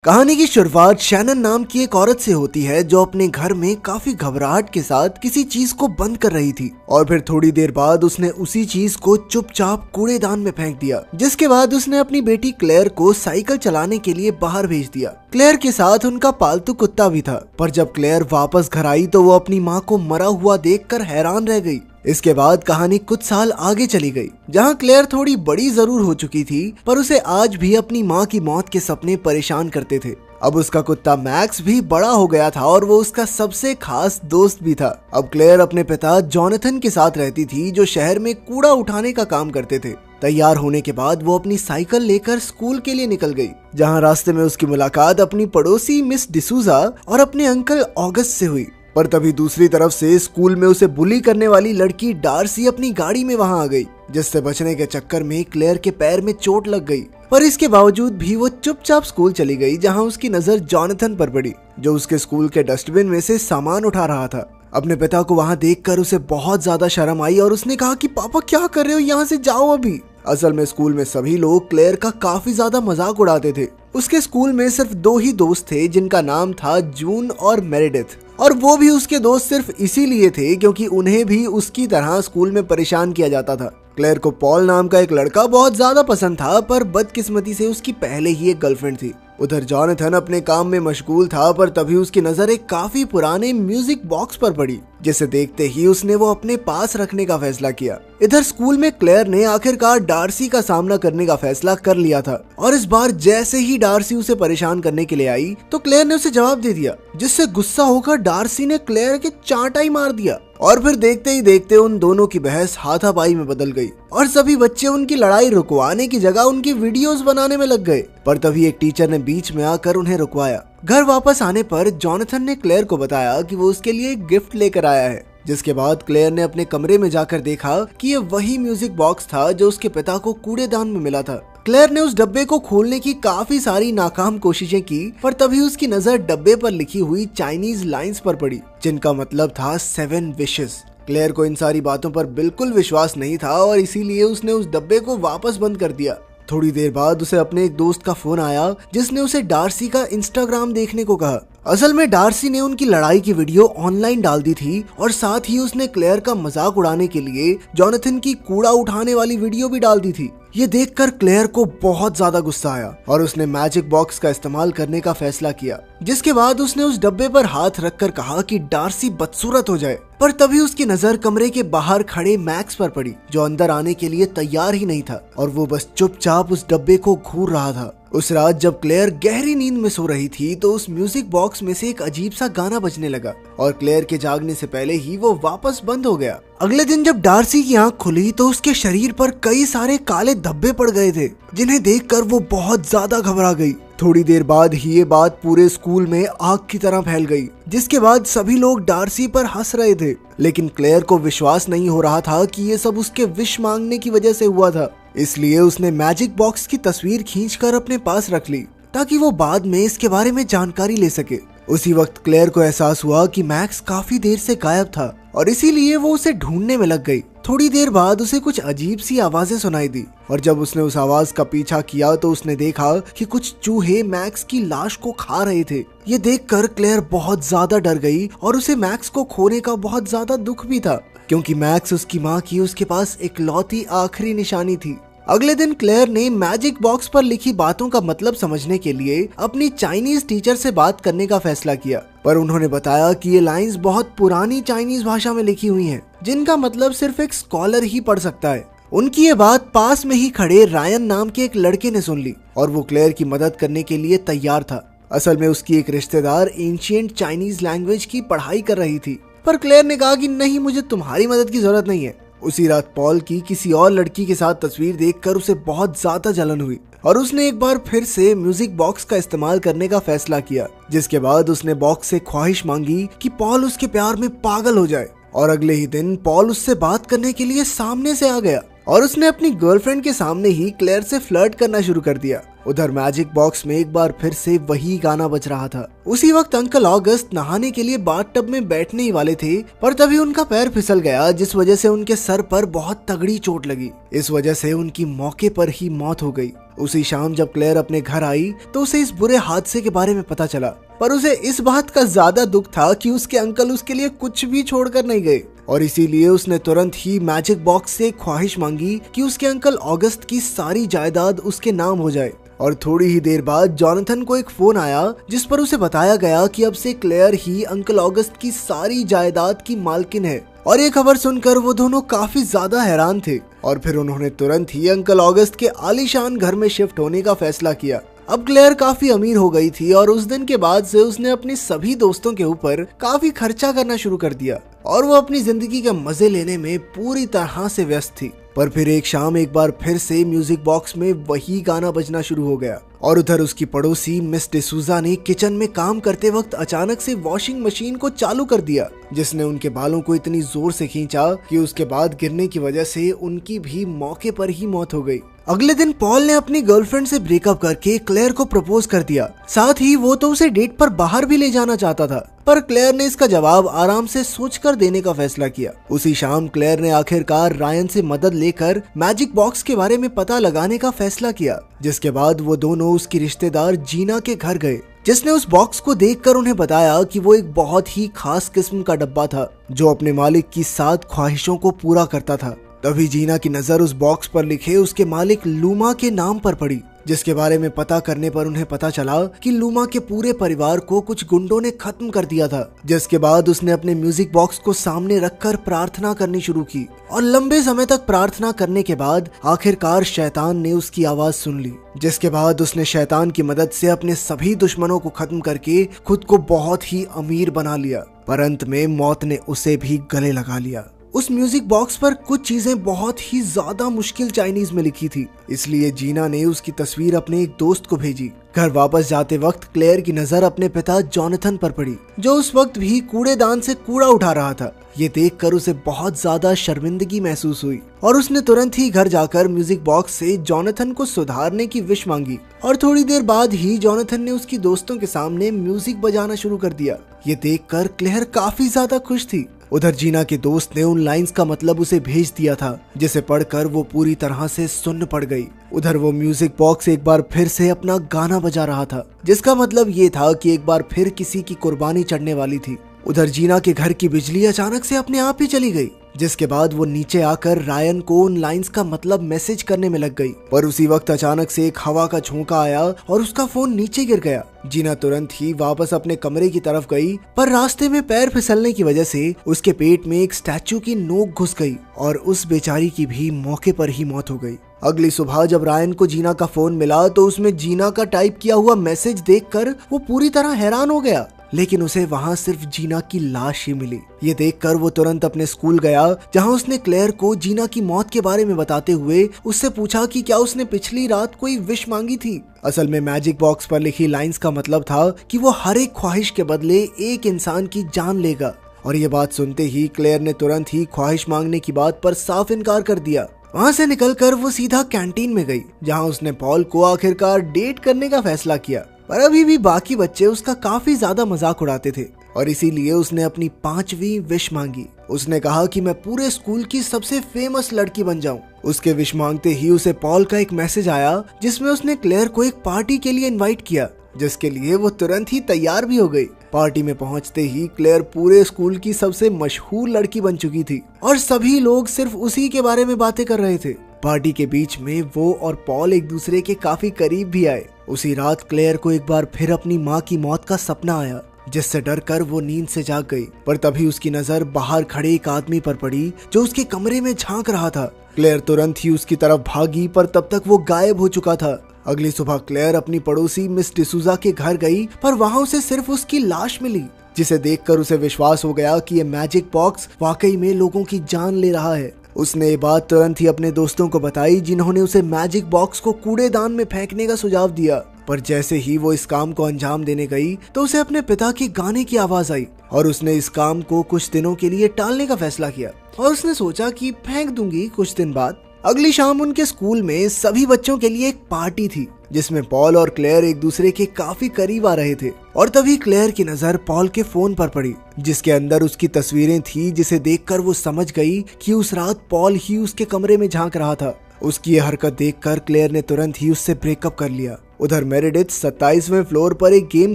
कहानी की शुरुआत शैनन नाम की एक औरत से होती है जो अपने घर में काफी घबराहट के साथ किसी चीज को बंद कर रही थी और फिर थोड़ी देर बाद उसने उसी चीज को चुपचाप कूड़ेदान में फेंक दिया। जिसके बाद उसने अपनी बेटी क्लेयर को साइकिल चलाने के लिए बाहर भेज दिया। क्लेयर के साथ उनका पालतू कुत्ता भी था, पर जब क्लेयर वापस घर आई तो वो अपनी माँ को मरा हुआ देखकर हैरान रह गई। इसके बाद कहानी कुछ साल आगे चली गई, जहां क्लेयर थोड़ी बड़ी जरूर हो चुकी थी, पर उसे आज भी अपनी माँ की मौत के सपने परेशान करते थे। अब उसका कुत्ता मैक्स भी बड़ा हो गया था और वो उसका सबसे खास दोस्त भी था। अब क्लेयर अपने पिता जॉनथन के साथ रहती थी, जो शहर में कूड़ा उठाने का काम करते थे। तैयार होने के बाद वो अपनी साइकिल लेकर स्कूल के लिए निकल गई, जहां रास्ते में उसकी मुलाकात अपनी पड़ोसी मिस डिसूजा और अपने अंकल ऑगस्ट से हुई। पर तभी दूसरी तरफ से स्कूल में उसे बुली करने वाली लड़की डार्सी अपनी गाड़ी में वहां आ गई, जिससे बचने के चक्कर में क्लेयर के पैर में चोट लग गई। पर इसके बावजूद भी वो चुपचाप स्कूल चली गई, जहां उसकी नजर जॉनथन पर पड़ी, जो उसके स्कूल के डस्टबिन में से सामान उठा रहा था। अपने पिता को वहां देखकर उसे बहुत ज्यादा शर्म आई और उसने कहा कि पापा क्या कर रहे हो, यहाँ से जाओ अभी। असल में स्कूल में सभी लोग क्लेयर का काफी ज्यादा मजाक उड़ाते थे। उसके स्कूल में सिर्फ 2 ही दोस्त थे, जिनका नाम था जून और मेरेडिथ, और वो भी उसके दोस्त सिर्फ इसीलिए थे क्योंकि उन्हें भी उसकी तरह स्कूल में परेशान किया जाता था। क्लेयर को पॉल नाम का एक लड़का बहुत ज्यादा पसंद था, पर बदकिस्मती से उसकी पहले ही एक गर्लफ्रेंड थी। उधर जॉनथन अपने काम में मशगूल था, पर तभी उसकी नजर एक काफी पुराने म्यूजिक बॉक्स पर पड़ी, जिसे देखते ही उसने वो अपने पास रखने का फैसला किया। इधर स्कूल में क्लेयर ने आखिरकार डार्सी का सामना करने का फैसला कर लिया था, और इस बार जैसे ही डार्सी उसे परेशान करने के लिए आई तो क्लेयर ने उसे जवाब दे दिया, जिससे गुस्सा होकर डार्सी ने क्लेयर के चांटा ही मार दिया। और फिर देखते ही देखते उन दोनों की बहस हाथापाई में बदल गई और सभी बच्चे उनकी लड़ाई रुकवाने की जगह उनकी वीडियोस बनाने में लग गए। पर तभी एक टीचर ने बीच में आकर उन्हें रुकवाया। घर वापस आने पर जॉनथन ने क्लेयर को बताया कि वो उसके लिए एक गिफ्ट लेकर आया है। जिसके बाद क्लेयर ने अपने कमरे में जाकर देखा कि ये वही म्यूजिक बॉक्स था जो उसके पिता को कूड़ेदान में मिला था। क्लेयर ने उस डब्बे को खोलने की काफी सारी नाकाम कोशिशें की, पर तभी उसकी नजर डब्बे पर लिखी हुई चाइनीज लाइंस पर पड़ी, जिनका मतलब था 7 विशेस। क्लेयर को इन सारी बातों पर बिल्कुल विश्वास नहीं था और इसीलिए उसने उस डब्बे को वापस बंद कर दिया। थोड़ी देर बाद उसे अपने एक दोस्त का फोन आया, जिसने उसे डार्सी का इंस्टाग्राम देखने को कहा। असल में डार्सी ने उनकी लड़ाई की वीडियो ऑनलाइन डाल दी थी और साथ ही उसने क्लेयर का मजाक उड़ाने के लिए जॉनथन की कूड़ा उठाने वाली वीडियो भी डाल दी थी। ये देखकर क्लेयर को बहुत ज्यादा गुस्सा आया और उसने मैजिक बॉक्स का इस्तेमाल करने का फैसला किया, जिसके बाद उसने उस डब्बे पर हाथ रखकर कहा कि डार्सी बदसूरत हो जाए। पर तभी उसकी नजर कमरे के बाहर खड़े मैक्स पर पड़ी, जो अंदर आने के लिए तैयार ही नहीं था और वो बस चुपचाप उस डब्बे को घूर रहा था। उस रात जब क्लेयर गहरी नींद में सो रही थी तो उस म्यूजिक बॉक्स में से एक अजीब सा गाना बजने लगा और क्लेयर के जागने से पहले ही वो वापस बंद हो गया। अगले दिन जब डार्सी की आंख खुली तो उसके शरीर पर कई सारे काले धब्बे पड़ गए थे, जिन्हें देखकर वो बहुत ज्यादा घबरा गई। थोड़ी देर बाद ही ये बात पूरे स्कूल में आग की तरह फैल गई, जिसके बाद सभी लोग डार्सी पर हंस रहे थे। लेकिन क्लेयर को विश्वास नहीं हो रहा था कि ये सब उसके विश मांगने की वजह से हुआ था, इसलिए उसने मैजिक बॉक्स की तस्वीर खींचकर अपने पास रख ली ताकि वो बाद में इसके बारे में जानकारी ले सके। उसी वक्त क्लेयर को एहसास हुआ कि मैक्स काफी देर से गायब था और इसीलिए वो उसे ढूंढने में लग गई। थोड़ी देर बाद उसे कुछ अजीब सी आवाजें सुनाई दी और जब उसने उस आवाज का पीछा किया तो उसने देखा कि कुछ चूहे मैक्स की लाश को खा रहे थे। ये देखकर क्लेयर बहुत ज्यादा डर गई और उसे मैक्स को खोने का बहुत ज्यादा दुख भी था, क्योंकि मैक्स उसकी माँ की उसके पास इकलौती आखिरी निशानी थी। अगले दिन क्लेयर ने मैजिक बॉक्स पर लिखी बातों का मतलब समझने के लिए अपनी चाइनीज टीचर से बात करने का फैसला किया, पर उन्होंने बताया कि ये लाइंस बहुत पुरानी चाइनीज भाषा में लिखी हुई हैं, जिनका मतलब सिर्फ एक स्कॉलर ही पढ़ सकता है। उनकी ये बात पास में ही खड़े रायन नाम के एक लड़के ने सुन ली और वो क्लेयर की मदद करने के लिए तैयार था। असल में उसकी एक रिश्तेदार एंशिएंट चाइनीज लैंग्वेज की पढ़ाई कर रही थी, पर क्लेयर ने कहा कि नहीं, मुझे तुम्हारी मदद की जरूरत नहीं है। उसी रात पॉल की किसी और लड़की के साथ तस्वीर देखकर उसे बहुत ज्यादा जलन हुई और उसने एक बार फिर से म्यूजिक बॉक्स का इस्तेमाल करने का फैसला किया, जिसके बाद उसने बॉक्स से ख्वाहिश मांगी कि पॉल उसके प्यार में पागल हो जाए। और अगले ही दिन पॉल उससे बात करने के लिए सामने से आ गया और उसने अपनी गर्लफ्रेंड के सामने ही क्लेयर से फ्लर्ट करना शुरू कर दिया। उधर मैजिक बॉक्स में एक बार फिर से वही गाना बज रहा था। उसी वक्त अंकल ऑगस्ट नहाने के लिए बाथटब में बैठने ही वाले थे, पर तभी उनका पैर फिसल गया, जिस वजह से उनके सर पर बहुत तगड़ी चोट लगी। इस वजह से उनकी मौके पर ही मौत हो गई। उसी शाम जब क्लेयर अपने घर आई तो उसे इस बुरे हादसे के बारे में पता चला, पर उसे इस बात का ज्यादा दुख था कि उसके अंकल उसके लिए कुछ भी छोड़कर नहीं गए, और इसीलिए उसने तुरंत ही मैजिक बॉक्स से ख्वाहिश मांगी कि उसके अंकल ऑगस्ट की सारी जायदाद उसके नाम हो जाए। और थोड़ी ही देर बाद जॉनथन को एक फोन आया जिस पर उसे बताया गया कि अब से क्लेयर ही अंकल ऑगस्ट की सारी जायदाद की मालकिन है। और ये खबर सुनकर वो दोनों काफी ज्यादा हैरान थे, और फिर उन्होंने तुरंत ही अंकल ऑगस्ट के आलीशान घर में शिफ्ट होने का फैसला किया। अब क्लेयर काफी अमीर हो गई थी और उस दिन के बाद से उसने अपने सभी दोस्तों के ऊपर काफी खर्चा करना शुरू कर दिया और वो अपनी जिंदगी के मजे लेने में पूरी तरह से व्यस्त थी। पर फिर एक शाम एक बार फिर से म्यूजिक बॉक्स में वही गाना बजना शुरू हो गया, और उधर उसकी पड़ोसी मिस डिसूजा ने किचन में काम करते वक्त अचानक से वॉशिंग मशीन को चालू कर दिया, जिसने उनके बालों को इतनी जोर से खींचा कि उसके बाद गिरने की वजह से उनकी भी मौके पर ही मौत हो गई। अगले दिन पॉल ने अपनी गर्लफ्रेंड से ब्रेकअप करके क्लेयर को प्रपोज कर दिया, साथ ही वो तो उसे डेट पर बाहर भी ले जाना चाहता था, पर क्लेयर ने इसका जवाब आराम से सोचकर देने का फैसला किया। उसी शाम क्लेयर ने आखिरकार रायन से मदद लेकर मैजिक बॉक्स के बारे में पता लगाने का फैसला किया, जिसके बाद वो दोनों उसकी रिश्तेदार जीना के घर गए, जिसने उस बॉक्स को देखकर उन्हें बताया कि वो एक बहुत ही खास किस्म का डब्बा था जो अपने मालिक की 7 ख्वाहिशों को पूरा करता था। तभी जीना की नजर उस बॉक्स पर लिखे उसके मालिक लूमा के नाम पर पड़ी, जिसके बारे में पता करने पर उन्हें पता चला कि लूमा के पूरे परिवार को कुछ गुंडों ने खत्म कर दिया था। जिसके बाद उसने अपने म्यूजिक बॉक्स को सामने रखकर प्रार्थना करनी शुरू की, और लंबे समय तक प्रार्थना करने के बाद आखिरकार शैतान ने उसकी आवाज सुन ली, जिसके बाद उसने शैतान की मदद से अपने सभी दुश्मनों को खत्म करके खुद को बहुत ही अमीर बना लिया। पर अंत में मौत ने उसे भी गले लगा लिया। उस म्यूजिक बॉक्स पर कुछ चीजें बहुत ही ज्यादा मुश्किल चाइनीज में लिखी थी, इसलिए जीना ने उसकी तस्वीर अपने एक दोस्त को भेजी। घर वापस जाते वक्त क्लेयर की नजर अपने पिता जॉनथन पर पड़ी, जो उस वक्त भी कूड़ेदान से कूड़ा उठा रहा था। ये देखकर उसे बहुत ज्यादा शर्मिंदगी महसूस हुई, और उसने तुरंत ही घर जाकर म्यूजिक बॉक्स से जॉनथन को सुधारने की विश मांगी। और थोड़ी देर बाद ही जॉनथन ने उसकी दोस्तों के सामने म्यूजिक बजाना शुरू कर दिया। ये देखकर क्लेयर काफी ज्यादा खुश थी। उधर जीना के दोस्त ने उन लाइंस का मतलब उसे भेज दिया था, जिसे पढ़कर वो पूरी तरह से सुन्न पड़ गई। उधर वो म्यूजिक बॉक्स एक बार फिर से अपना गाना बजा रहा था, जिसका मतलब ये था कि एक बार फिर किसी की कुर्बानी चढ़ने वाली थी। उधर जीना के घर की बिजली अचानक से अपने आप ही चली गई, जिसके बाद वो नीचे आकर रायन को उन लाइंस का मतलब मैसेज करने में लग गई। पर उसी वक्त अचानक से एक हवा का झोंका आया और उसका फोन नीचे गिर गया। जीना तुरंत ही वापस अपने कमरे की तरफ गई, पर रास्ते में पैर फिसलने की वजह से उसके पेट में एक स्टैचू की नोक घुस गई और उस बेचारी की भी मौके पर ही मौत हो गई। अगली सुबह जब रायन को जीना का फोन मिला तो उसमें जीना का टाइप किया हुआ मैसेज देखकर वो पूरी तरह हैरान हो गया, लेकिन उसे वहाँ सिर्फ जीना की लाश ही मिली। ये देखकर वो तुरंत अपने स्कूल गया, जहाँ उसने क्लेयर को जीना की मौत के बारे में बताते हुए उससे पूछा कि क्या उसने पिछली रात कोई विश मांगी थी। असल में मैजिक बॉक्स पर लिखी लाइंस का मतलब था कि वो हर एक ख्वाहिश के बदले एक इंसान की जान लेगा। और ये बात सुनते ही क्लेयर ने तुरंत ही ख्वाहिश मांगने की बात पर साफ इनकार कर दिया। वहाँ से निकलकर वो सीधा कैंटीन में गई, जहाँ उसने पॉल को आखिरकार डेट करने का फैसला किया। पर अभी भी बाकी बच्चे उसका काफी ज्यादा मजाक उड़ाते थे, और इसीलिए उसने अपनी 5वीं विश मांगी। उसने कहा कि मैं पूरे स्कूल की सबसे फेमस लड़की बन जाऊं। उसके विश मांगते ही उसे पॉल का एक मैसेज आया, जिसमें उसने क्लेयर को एक पार्टी के लिए इनवाइट किया, जिसके लिए वो तुरंत ही तैयार भी हो गई। पार्टी में पहुंचते ही क्लेयर पूरे स्कूल की सबसे मशहूर लड़की बन चुकी थी, और सभी लोग सिर्फ उसी के बारे में बातें कर रहे थे। पार्टी के बीच में वो और पॉल एक दूसरे के काफी करीब भी आए। उसी रात क्लेयर को एक बार फिर अपनी माँ की मौत का सपना आया, जिससे डरकर वो नींद से जाग गई। पर तभी उसकी नजर बाहर खड़े एक आदमी पर पड़ी, जो उसके कमरे में झांक रहा था। क्लेयर तुरंत ही उसकी तरफ भागी, पर तब तक वो गायब हो चुका था। अगली सुबह क्लेयर अपनी पड़ोसी मिस डिसूजा के घर गई, पर वहाँ उसे सिर्फ उसकी लाश मिली, जिसे देखकर उसे विश्वास हो गया कि ये मैजिक बॉक्स वाकई में लोगों की जान ले रहा है। उसने ये बात तुरंत ही अपने दोस्तों को बताई, जिन्होंने उसे मैजिक बॉक्स को कूड़ेदान में फेंकने का सुझाव दिया। पर जैसे ही वो इस काम को अंजाम देने गई तो उसे अपने पिता के गाने की आवाज आई, और उसने इस काम को कुछ दिनों के लिए टालने का फैसला किया, और उसने सोचा कि फेंक दूंगी कुछ दिन बाद। अगली शाम उनके स्कूल में सभी बच्चों के लिए एक पार्टी थी, जिसमें पॉल और क्लेयर एक दूसरे के काफी करीब आ रहे थे। और तभी क्लेयर की नजर पॉल के फोन पर पड़ी, जिसके अंदर उसकी तस्वीरें थी, जिसे देखकर वो समझ गई कि उस रात पॉल ही उसके कमरे में झांक रहा था। उसकी ये हरकत देखकर क्लेयर ने तुरंत ही उससे ब्रेकअप कर लिया। उधर मेरेडिथ 27वें फ्लोर पर एक गेम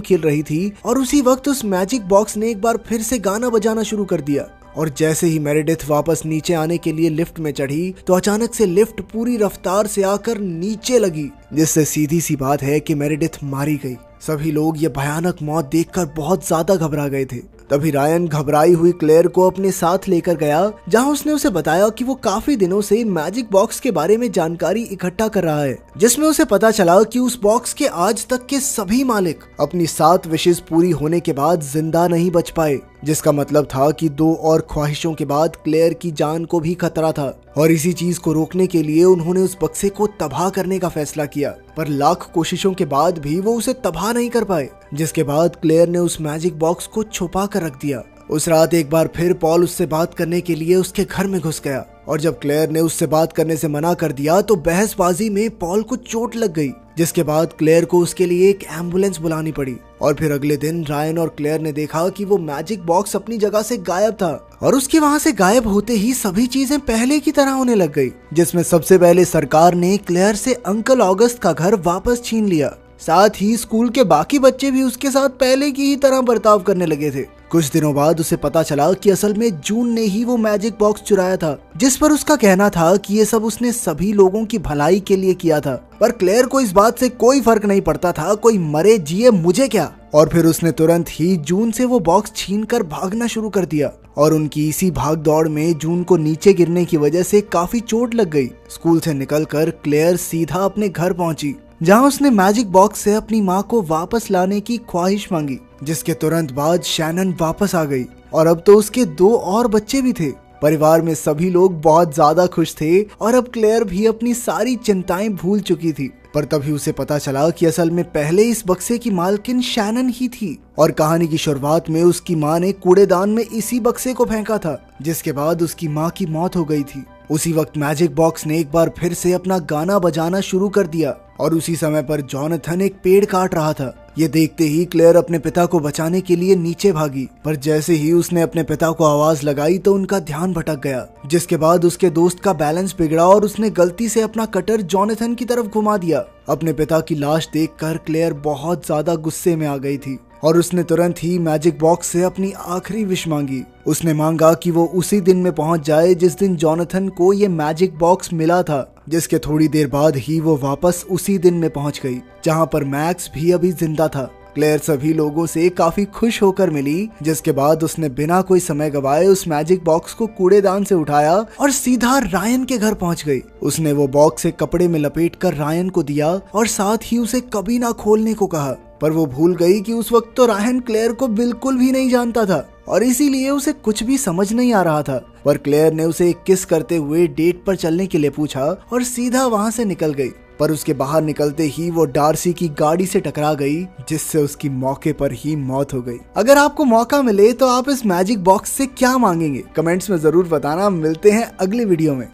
खेल रही थी और उसी वक्त उस मैजिक बॉक्स ने एक बार फिर से गाना बजाना शुरू कर दिया। और जैसे ही मेरेडिथ वापस नीचे आने के लिए लिफ्ट में चढ़ी तो अचानक से लिफ्ट पूरी रफ्तार से आकर नीचे लगी, जिससे सीधी सी बात है कि मेरेडिथ मारी गई। सभी लोग ये भयानक मौत देखकर बहुत ज्यादा घबरा गए थे। तभी रायन घबराई हुई क्लेयर को अपने साथ लेकर गया, जहां उसने उसे बताया कि वो काफी दिनों से मैजिक बॉक्स के बारे में जानकारी इकट्ठा कर रहा है, जिसमें उसे पता चला कि उस बॉक्स के आज तक के सभी मालिक अपनी 7 विशेष पूरी होने के बाद जिंदा नहीं बच पाए, जिसका मतलब था कि 2 और ख्वाहिशों के बाद क्लेयर की जान को भी खतरा था। और इसी चीज को रोकने के लिए उन्होंने उस बक्से को तबाह करने का फैसला किया, पर लाख कोशिशों के बाद भी वो उसे तबाह नहीं कर पाए, जिसके बाद क्लेयर ने उस मैजिक बॉक्स को छुपा कर रख दिया। उस रात एक बार फिर पॉल उससे बात करने के लिए उसके घर में घुस गया, और जब क्लेयर ने उससे बात करने से मना कर दिया तो बहसबाजी में पॉल को चोट लग गई, जिसके बाद क्लेयर को उसके लिए एक एम्बुलेंस बुलानी पड़ी। और फिर अगले दिन रायन और क्लेयर ने देखा कि वो मैजिक बॉक्स अपनी जगह से गायब था, और उसके वहाँ से गायब होते ही सभी चीजें पहले की तरह होने लग गई, जिसमें सबसे पहले सरकार ने क्लेयर से अंकल ऑगस्ट का घर वापस छीन लिया। साथ ही स्कूल के बाकी बच्चे भी उसके साथ पहले की ही तरह बर्ताव करने लगे थे। कुछ दिनों बाद उसे पता चला कि असल में जून ने ही वो मैजिक बॉक्स चुराया था, जिस पर उसका कहना था कि ये सब उसने सभी लोगों की भलाई के लिए किया था। पर क्लेयर को इस बात से कोई फर्क नहीं पड़ता था, कोई मरे जिए मुझे क्या। और फिर उसने तुरंत ही जून से वो बॉक्स छीनकर भागना शुरू कर दिया, और उनकी इसी भाग दौड़ में जून को नीचे गिरने की वजह से काफी चोट लग गई। स्कूल से निकलकर क्लेयर सीधा अपने घर पहुंची, जहां उसने मैजिक बॉक्स से अपनी माँ को वापस लाने की ख्वाहिश मांगी, जिसके तुरंत बाद शैनन वापस आ गई, और अब तो उसके 2 और बच्चे भी थे। परिवार में सभी लोग बहुत ज्यादा खुश थे, और अब क्लेयर भी अपनी सारी चिंताएं भूल चुकी थी। पर तभी उसे पता चला कि असल में पहले इस बक्से की मालकिन शैनन ही थी, और कहानी की शुरुआत में उसकी माँ ने कूड़ेदान में इसी बक्से को फेंका था, जिसके बाद उसकी माँ की मौत हो गई थी। उसी वक्त मैजिक बॉक्स ने एक बार फिर से अपना गाना बजाना शुरू कर दिया, और उसी समय पर जॉनथन एक पेड़ काट रहा था। ये देखते ही क्लेयर अपने पिता को बचाने के लिए नीचे भागी, पर जैसे ही उसने अपने पिता को आवाज लगाई तो उनका ध्यान भटक गया, जिसके बाद उसके दोस्त का बैलेंस बिगड़ा और उसने गलती से अपना कटर जॉनथन की तरफ घुमा दिया। अपने पिता की लाश देखकर क्लेयर बहुत ज्यादा गुस्से में आ गई थी, और उसने तुरंत ही मैजिक बॉक्स से अपनी आखिरी विश मांगी। उसने मांगा कि वो उसी दिन में पहुंच जाए जिस दिन जॉनथन को ये मैजिक बॉक्स मिला था, जिसके थोड़ी देर बाद ही वो वापस उसी दिन में पहुंच गई, जहां पर मैक्स भी अभी जिंदा था। क्लेयर सभी लोगों से काफी खुश होकर मिली, जिसके बाद उसने बिना कोई समय गवाए उस मैजिक बॉक्स को कूड़ेदान से उठाया और सीधा रायन के घर पहुंच गई। उसने वो बॉक्स एक कपड़े में लपेटकर रायन को दिया और साथ ही उसे कभी ना खोलने को कहा, पर वो भूल गई कि उस वक्त तो रायन क्लेयर को बिल्कुल भी नहीं जानता था, और इसीलिए उसे कुछ भी समझ नहीं आ रहा था। पर क्लेयर ने उसे एक किस करते हुए डेट पर चलने के लिए पूछा और सीधा वहां से निकल गई। पर उसके बाहर निकलते ही वो डार्सी की गाड़ी से टकरा गई, जिससे उसकी मौके पर ही मौत हो गई। अगर आपको मौका मिले तो आप इस मैजिक बॉक्स से क्या मांगेंगे, कमेंट्स में जरूर बताना। मिलते हैं अगली वीडियो में।